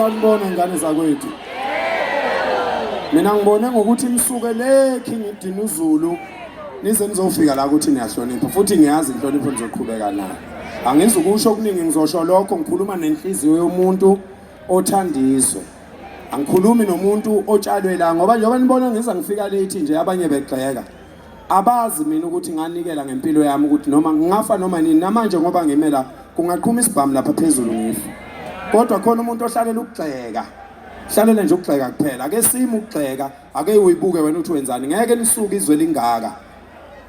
nisanibona ingane zakwethu. Mina ngibone ngokuthi nisuke le King Dinuzulu nize nizofika la ukuthi niyahlonipha futhi ngiyazi inhlonipho nizoqhubeka nayo. Angizukusho okuningi ngizosho lokho ngikhuluma nenhliziyo yomuntu othandiswe. Angikhulumi nomuntu otshalwe la ngoba njengoba nibona ngiza ngifika late nje abanye begxeka. Abazi mina ukuthi nganikela ngempilo yami ukuthi noma ngingafa noma nini namanje ngoba ngimela kungaqhuma isibhamu lapha phezulu ngifa. Kodwa khona umuntu ohlalela ukugxeka. Hlalele nje ukugxeka kuphela. Ake sima ukugxeka, ake uyibuke wena uthi wenzani. Ngeke nisuke izwe lingaka.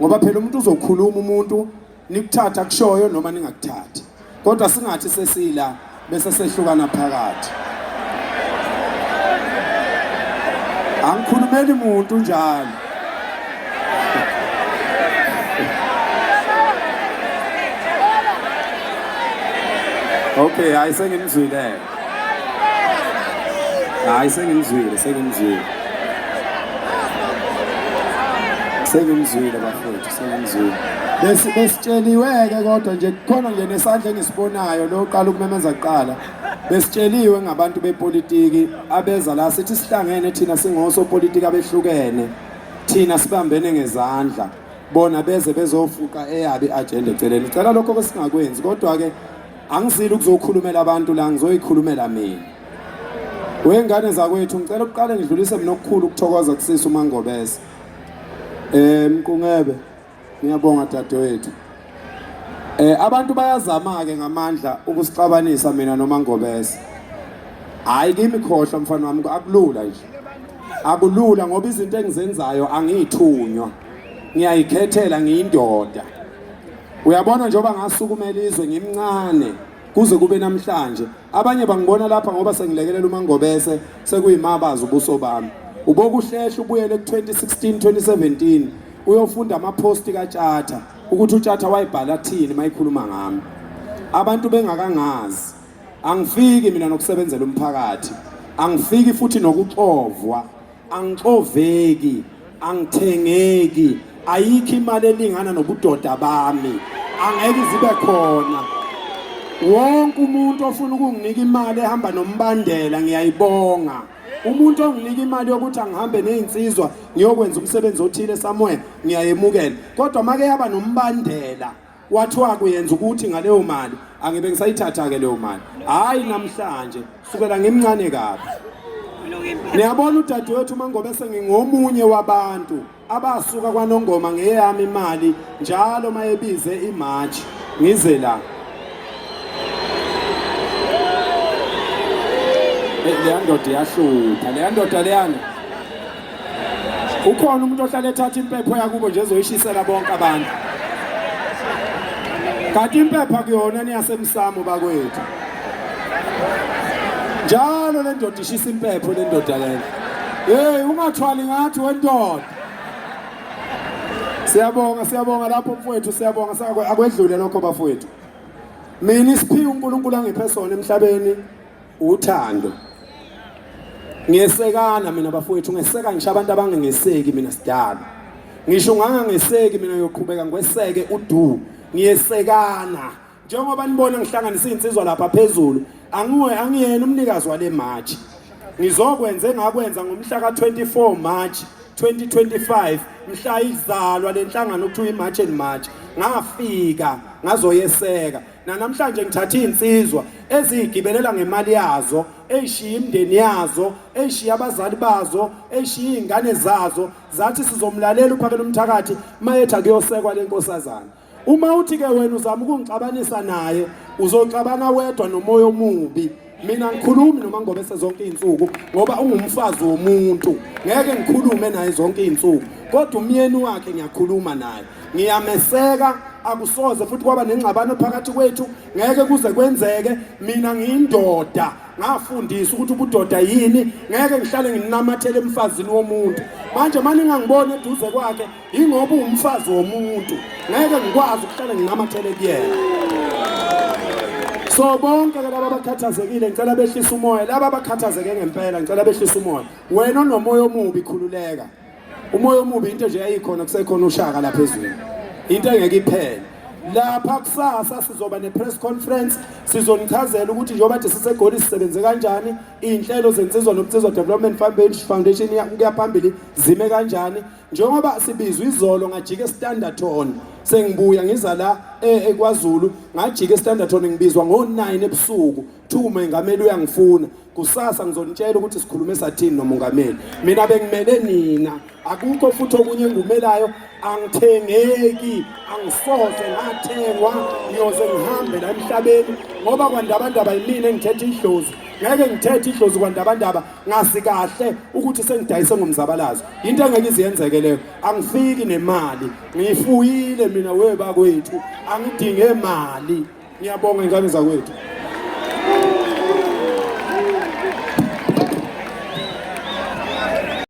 Ngoba phela umuntu uzokhuluma umuntu nikuthatha kushoyo noma ningakuthathi. Kodwa singathi sesila bese sehlukana phakathi. Angikhulumeli umuntu njalo. Okay, ayisengimzwile. Ayisengimzwile. Sengimzwile bafowethu, sengimzwile. Besitsheliweke kodwa nje khona nje nesandla engisibonayo lo qala ukumemeza kuqala. Besitsheliwe ngabantu bepolitiki abeza la sithi sihlangene thina singosopolitiki abehlukene. Thina sibambene ngezandla. Bona beze bezofuqa eyabi agenda eceleni. Cela lokho singakwenzi kodwa ke angisile ukuzokhulumela abantu la ngizoyikhulumela mina. Wengane zakwethu ngicela uqale ngidlulise mina okukhulu ukuthokoza kusisa uMangobese. Mqungebe ngiyabonga dadewethu. Abantu bayazama ke ngamandla ukusixabanisa mina noMangobese. Hayi kimi khohlwa mfana wami akulula nje. Akulula ngoba izinto engizenzayo angithunywa. Ngiyayikhethela ngiyindoda. Uyabona njengoba ngasukumela izwe ngimncane kuze kube namhlanje. Abanye bangibona lapha ngoba sengilekelela uMangobese sekuyimabaza ubuso bami. Ubokuhlehla ubuyele ku2016 2017 uyofunda amaposti kaTshatha ukuthi uTshatha wayibhala thini mayikhuluma ngami. Abantu bengakangazi. Angifiki mina nokusebenzela umphakathi. Angifiki futhi nokuxovwa. Angixoveki, angithengeki. Ayikho imali elingana nobudoda bami. Angeke zibe khona. Wonke umuntu ofuna ukunginika imali ehamba nombandela ngiyayibonga. Umuntu onginika imali yokuthi angihambe nezinsizwa ngiyokwenza umsebenzi othile somewhere ngiyayemukela. Kodwa make yaba nombandela wathiwa kuyenza ukuthi ngaleyo mali angibe ngisayithatha ke leyo mali. Hayi namhlanje sukela ngimncane kabi. Niyabona udadewethu uMangobese ngingomunye wabantu abasuka kwaNongoma ngeyami imali njalo mayebize imarch ngize la. Le ndoda iyahlupa, le ndoda leyana. Ukhona umuntu ohlala ethatha impepho yakubo nje ezoyishisela bonke abantu. Kanti impepho kuyona niyasemsamo bakwethu. Njalo le ndoda ishisa impepho le ndoda lena. Hey ungathwali ngathi wendoda. Siyabonga lapho mfowethu siyabonga akwedlule lokho bafowethu. Mina isiphiwe uNkulunkulu angiphe sona emhlabeni uthando. Ngiyesekana mina bafowethu ngeseka ngisho abantu abangengeseki mina sidala. Ngisho ngangangeseki mina yoqhubeka ngweseke udu. Ngiyesekana. Njengoba nibona ngihlanganisa insizwa lapha phezulu, angiyena umnikazi wale March. Ngizokwenza engakwenza ngomhla ka24 March 2025 mhla izalwa lenhlangano okuthiwa iMarch and March. Ngafika ngazoyeseka. Namhlanje ngithatha insizwa ezigibelela ngemali yazo, eshiya imndeni yazo, eshiya abazali bazo, eshiya izingane zazo, zathi sizomlalela uphakela umthakathi mayetha kuyosekwa lenkosazana. Uma uthi ke wena uzama ukungixabanisa naye, uzoxabana wedwa nomoya omubi. Mina ngikhulumi noMangobese zonke izinsuku ngoba ungumfazi womuntu. Ngeke ngikhulume naye zonke izinsuku. Kodwa umyeni wakhe ngiyakhuluma naye. Ngiyameseka akusoze futhi kwaba nengxabano phakathi kwethu. Ngeke kuze kwenzeke mina ngiyindoda. Ngafundisa ukuthi ubudoda yini. Ngeke ngihlale nginamathele emfazini womuntu. Manje manje ngangibona eduze kwakhe ingoba umfazi womuntu. Ngeke ngikwazi ukuhlala nginamathele kuyena. So bonke laba abakhathazekile ngicela behlisa umoya, laba abakhathazeke ngempela ngicela behlisa umoya. Wena onomoya omubi khululeka. Umoya omubi into nje ayikhona kusekhona ushaka la phezulu. Into engeke iphele. lapha kusasa sizoba ne-press conference sizonichazela ukuthi njengoba nje sisegoli sisebenze kanjani, iy'nhlelo zensizwa nomnsizwa development foundation kuya phambili zime kanjani. Njengoba sibizwa izolo ngajika eStanderton sengibuya ngiza la eKwaZulu ngajika eStanderton ngibizwa ngo-9 ebusuku kuthiwa umengameli uyangifuna. Kusasa ngizonitshela ukuthi sikhulume sathini nomongameli. Mina bengimele nina, akukho futhi okunye engumelayo, angithengeki, angisoze ngathengwa ngiyoze ngihambe la emhlabeni ngoba kwandabandaba yimina engithethe idlozi. Ngeke ngithethe idlozi kwandabandaba ngasi kahle ukuthi sengidayise ngomzabalazo. Into engeke iziyenzeke leyo. Angifiki nemali, ngiyifuyile mina webakwethu, angidinge imali. Ngiyabonga ingane zakwethu.